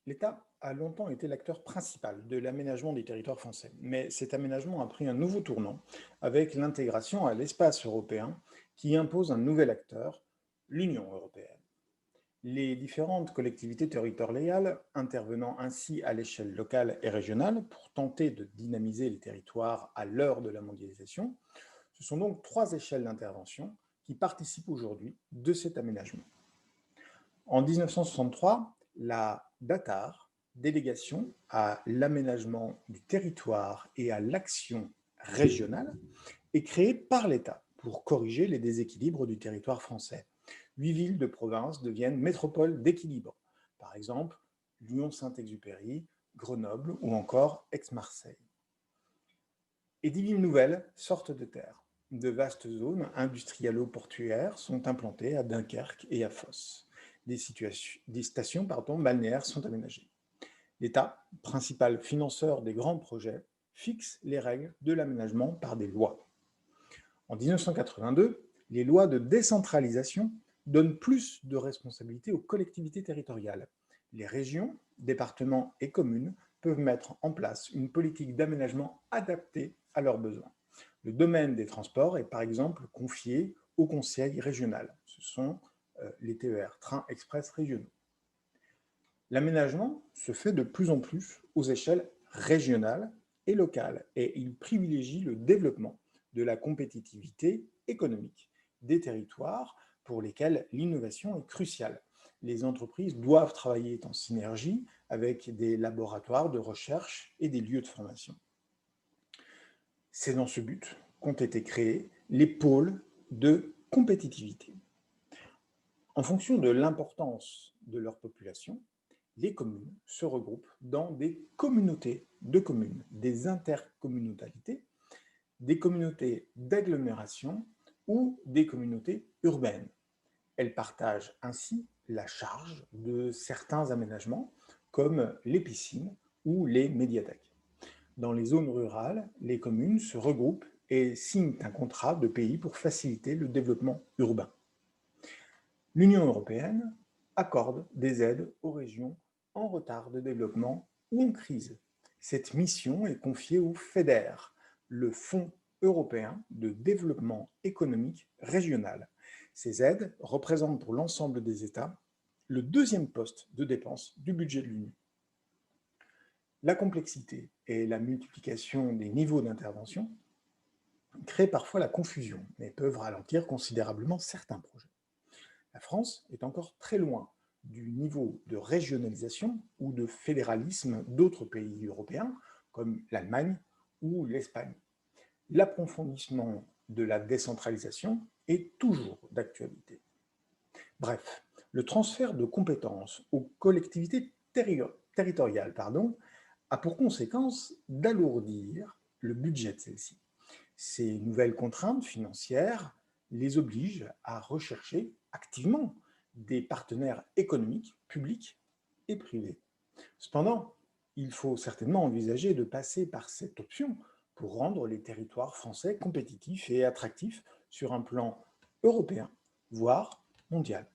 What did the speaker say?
L'État a longtemps été l'acteur principal de l'aménagement des territoires français, mais cet aménagement a pris un nouveau tournant avec l'intégration à l'espace européen qui impose un nouvel acteur, l'Union européenne. Les différentes collectivités territoriales intervenant ainsi à l'échelle locale et régionale pour tenter de dynamiser les territoires à l'heure de la mondialisation, ce sont donc trois échelles d'intervention qui participent aujourd'hui de cet aménagement. En 1963, la DATAR, délégation à l'aménagement du territoire et à l'action régionale, est créée par l'État pour corriger les déséquilibres du territoire français. 8 villes de province deviennent métropoles d'équilibre, par exemple Lyon-Saint-Exupéry, Grenoble ou encore Aix-Marseille. Et 10 villes nouvelles sortent de terre. De vastes zones industrialo-portuaires sont implantées à Dunkerque et à Fos. Des stations balnéaires sont aménagées. L'État, principal financeur des grands projets, fixe les règles de l'aménagement par des lois. En 1982, les lois de décentralisation donnent plus de responsabilités aux collectivités territoriales. Les régions, départements et communes peuvent mettre en place une politique d'aménagement adaptée à leurs besoins. Le domaine des transports est par exemple confié au conseil régional. Ce sont les TER, trains express régionaux. L'aménagement se fait de plus en plus aux échelles régionales et locales et il privilégie le développement de la compétitivité économique des territoires pour lesquels l'innovation est cruciale. Les entreprises doivent travailler en synergie avec des laboratoires de recherche et des lieux de formation. C'est dans ce but qu'ont été créés les pôles de compétitivité. En fonction de l'importance de leur population, les communes se regroupent dans des communautés de communes, des intercommunalités, des communautés d'agglomération ou des communautés urbaines. Elles partagent ainsi la charge de certains aménagements comme les piscines ou les médiathèques. Dans les zones rurales, les communes se regroupent et signent un contrat de pays pour faciliter le développement urbain. L'Union européenne accorde des aides aux régions en retard de développement ou en crise. Cette mission est confiée au FEDER, le Fonds européen de développement économique régional. Ces aides représentent pour l'ensemble des États le deuxième poste de dépense du budget de l'Union. La complexité et la multiplication des niveaux d'intervention créent parfois la confusion, mais peuvent ralentir considérablement certains projets. La France est encore très loin du niveau de régionalisation ou de fédéralisme d'autres pays européens, comme l'Allemagne ou l'Espagne. L'approfondissement de la décentralisation est toujours d'actualité. Bref, le transfert de compétences aux collectivités territoriales a pour conséquence d'alourdir le budget de celles-ci. Ces nouvelles contraintes financières les obligent à rechercher activement des partenaires économiques, publics et privés. Cependant, il faut certainement envisager de passer par cette option pour rendre les territoires français compétitifs et attractifs sur un plan européen, voire mondial.